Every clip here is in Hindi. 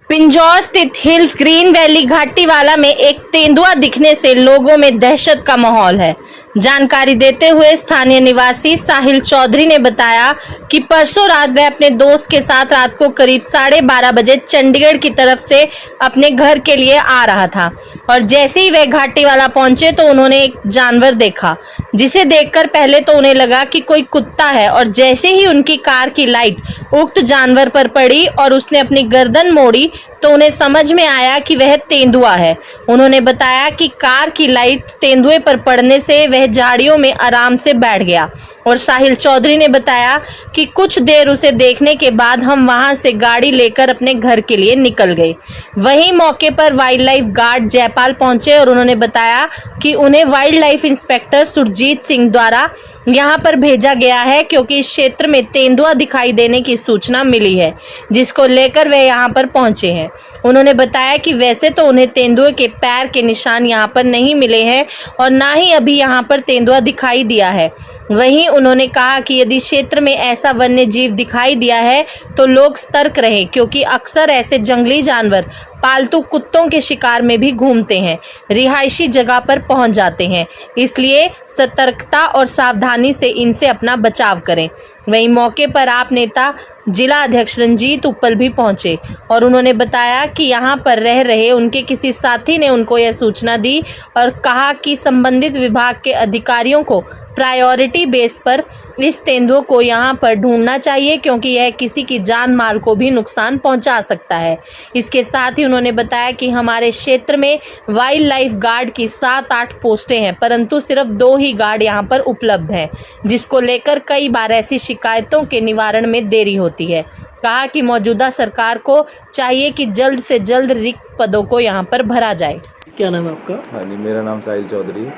पिंजौर स्थित हिल्स ग्रीन वैली घाटीवाला में एक तेंदुआ दिखने से लोगों में दहशत का माहौल है। जानकारी देते हुए स्थानीय निवासी साहिल चौधरी ने बताया कि परसों रात वह अपने दोस्त के साथ रात को करीब 12:30 बजे चंडीगढ़ की तरफ से अपने घर के लिए आ रहा था और जैसे ही वह घाटीवाला पहुंचे तो उन्होंने एक जानवर देखा, जिसे देखकर पहले तो उन्हें लगा कि कोई कुत्ता है और जैसे ही उनकी कार की लाइट उक्त जानवर पर पड़ी और उसने अपनी गर्दन मोड़ी तो उन्हें समझ में आया कि वह तेंदुआ है। उन्होंने बताया कि कार की लाइट तेंदुए पर पड़ने से वह झाड़ियों में आराम से बैठ गया और साहिल चौधरी ने बताया कि कुछ देर उसे देखने के बाद हम वहां से गाड़ी लेकर अपने घर के लिए निकल गए। वहीं मौके पर वाइल्ड लाइफ गार्ड जयपाल पहुंचे और उन्होंने बताया कि उन्हें wild life inspector Surjeet Singh द्वारा यहां पर भेजा गया है क्योंकि इस क्षेत्र में तेंदुआ दिखाई देने की सूचना मिली है, जिसको लेकर वे यहां पर पहुंचे हैं। उन्होंने बताया कि वैसे तो उन्हें तेंदुए के पैर के निशान यहां पर नहीं मिले हैं और ना ही अभी यहां पर तेंदुआ दिखाई दिया है। वहीं उन्होंने कहा कि यदि क्षेत्र में ऐसा वन्य जीव दिखाई दिया है तो लोग सतर्क रहें क्योंकि अक्सर ऐसे जंगली जानवर पालतू कुत्तों के शिकार में भी घूमते हैं, रिहायशी जगह पर पहुंच जाते हैं, इसलिए सतर्कता और सावधानी से इनसे अपना बचाव करें। वहीं मौके पर आप नेता जिला अध्यक्ष रंजीत उपल भी पहुंचे और उन्होंने बताया कि यहां पर रह रहे उनके किसी साथी ने उनको यह सूचना दी और कहा कि संबंधित विभाग के अधिकारियों को प्रायोरिटी बेस पर इस तेंदुए को यहां पर ढूंढना चाहिए क्योंकि यह किसी की जान माल को भी नुकसान पहुंचा सकता है। इसके साथ ही उन्होंने बताया कि हमारे क्षेत्र में वाइल्ड लाइफ गार्ड की 7-8 पोस्टें हैं, परंतु सिर्फ 2 ही गार्ड यहां पर उपलब्ध हैं, जिसको लेकर कई बार ऐसी शिकायतों के निवारण में देरी होती है। कहा कि मौजूदा सरकार को चाहिए कि जल्द से जल्द रिक्त पदों को यहाँ पर भरा जाए। क्या नाम है आपका? हाँ जी, मेरा नाम साहिल चौधरी है।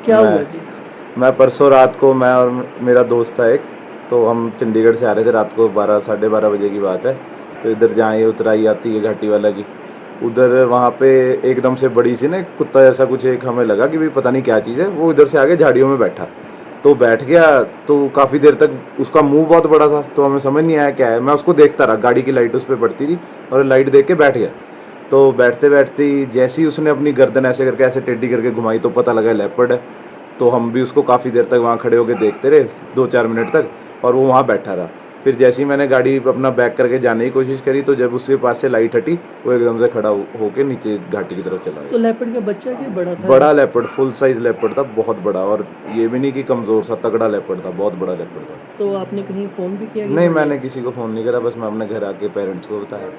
क्या हुआ जी? मैं परसों रात को, मैं और मेरा दोस्त था एक, तो हम चंडीगढ़ से आ रहे थे रात को 12-12:30 बजे की बात है। तो इधर जहाँ ये उतराई आती है घाटीवाला की, उधर वहाँ पे एकदम से बड़ी सी ना कुत्ता जैसा कुछ एक हमें लगा कि भाई पता नहीं क्या चीज़ है, वो इधर से आगे झाड़ियों में बैठा। तो बैठ गया तो काफ़ी देर तक उसका मुंह बहुत बड़ा था, तो हमें समझ नहीं आया क्या है। मैं उसको देखता रहा, गाड़ी की लाइट उस पर पड़ती थी और लाइट देख के बैठ गया। तो बैठते बैठते जैसे ही उसने अपनी गर्दन ऐसे करके ऐसे टेढ़ी करके घुमाई तो पता लगा लेपर्ड है। तो हम भी उसको काफ़ी देर तक वहाँ खड़े होकर देखते रहे, 2-4 मिनट तक, और वो वहाँ बैठा रहा। फिर जैसे ही मैंने गाड़ी अपना बैक करके जाने की कोशिश करी तो जब उसके पास से लाइट हटी, वो एकदम से खड़ा होके नीचे घाटी की तरफ चला गया। तो लेपर्ड का बच्चा क्या बड़ा था? बड़ा लेपर्ड, फुल साइज लेपर्ड था, बहुत बड़ा, और ये भी नहीं कि कमज़ोर सा, तगड़ा लेपर्ड था, बहुत बड़ा लेपर्ड था। तो आपने कहीं फ़ोन भी किया? नहीं, मैंने किसी को फ़ोन नहीं करा, बस मैं अपने घर आके पेरेंट्स को बताया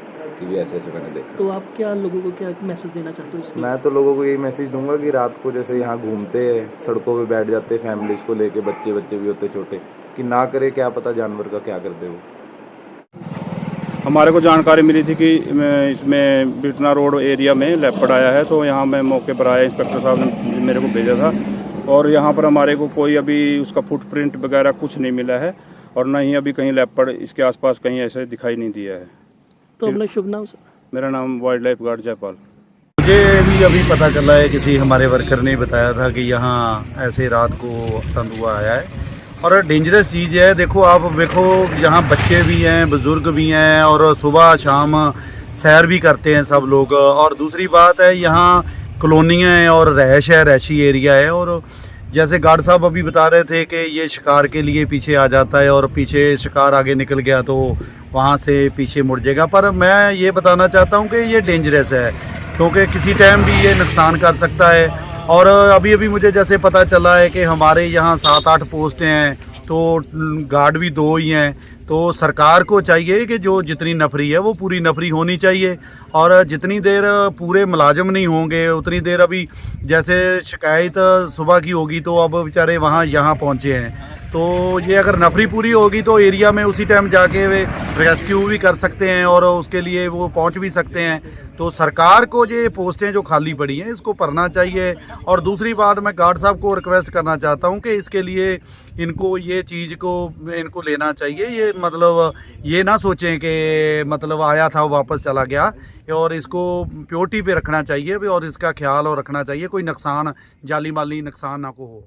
कि भी ऐसे ऐसे मैंने देखा। तो आप क्या लोगों को क्या मैसेज देना चाहते हो इसलिए? मैं तो लोगों को यही मैसेज दूंगा कि रात को जैसे यहाँ घूमते हैं, सड़कों पे बैठ जाते हैं फैमिलीज़ को लेके, बच्चे भी होते छोटे, कि ना करे, क्या पता जानवर का क्या कर दे वो। हमारे को जानकारी मिली थी कि इसमें बिटना रोड एरिया में लेपर्ड आया है, तो यहाँ मैं मौके पर आया। इंस्पेक्टर साहब ने मेरे को भेजा था और यहाँ पर हमारे को कोई अभी उसका फुटप्रिंट वगैरह कुछ नहीं मिला है और न ही अभी कहीं लेपर्ड इसके आसपास कहीं ऐसे दिखाई नहीं दिया है। तो अपना शुभ नाम? मेरा नाम वाइल्ड लाइफ गार्ड जयपाल। मुझे भी अभी पता चला है, किसी हमारे वर्कर ने बताया था कि यहाँ ऐसे रात को तेंदुआ आया है और डेंजरस चीज़ है। देखो आप देखो, यहाँ बच्चे भी हैं, बुज़ुर्ग भी हैं और सुबह शाम सैर भी करते हैं सब लोग। और दूसरी बात है, यहाँ कॉलोनियाँ हैं और रहायश है, रहायशी एरिया है। और जैसे गार्ड साहब अभी बता रहे थे कि ये शिकार के लिए पीछे आ जाता है और पीछे शिकार आगे निकल गया तो वहाँ से पीछे मुड़ जाएगा। पर मैं ये बताना चाहता हूँ कि ये डेंजरस है क्योंकि किसी टाइम भी ये नुकसान कर सकता है। और अभी मुझे जैसे पता चला है कि हमारे यहाँ 7-8 पोस्टें हैं, तो गार्ड भी 2 ही हैं। तो सरकार को चाहिए कि जो जितनी नफरी है वो पूरी नफरी होनी चाहिए और जितनी देर पूरे मुलाजिम नहीं होंगे उतनी देर, अभी जैसे शिकायत सुबह की होगी तो अब बेचारे यहाँ पहुँचे हैं, तो ये अगर नफरी पूरी होगी तो एरिया में उसी टाइम जाके वे रेस्क्यू भी कर सकते हैं और उसके लिए वो पहुंच भी सकते हैं। तो सरकार को ये पोस्टें जो खाली पड़ी हैं इसको भरना चाहिए। और दूसरी बात, मैं गार्ड साहब को रिक्वेस्ट करना चाहता हूं कि इसके लिए इनको ये चीज़ को इनको लेना चाहिए। ये मतलब ये ना सोचें कि मतलब आया था वापस चला गया, और इसको प्योरिटी पे रखना चाहिए और इसका ख्याल और रखना चाहिए, कोई नुकसान, जाली माली नुकसान ना को हो।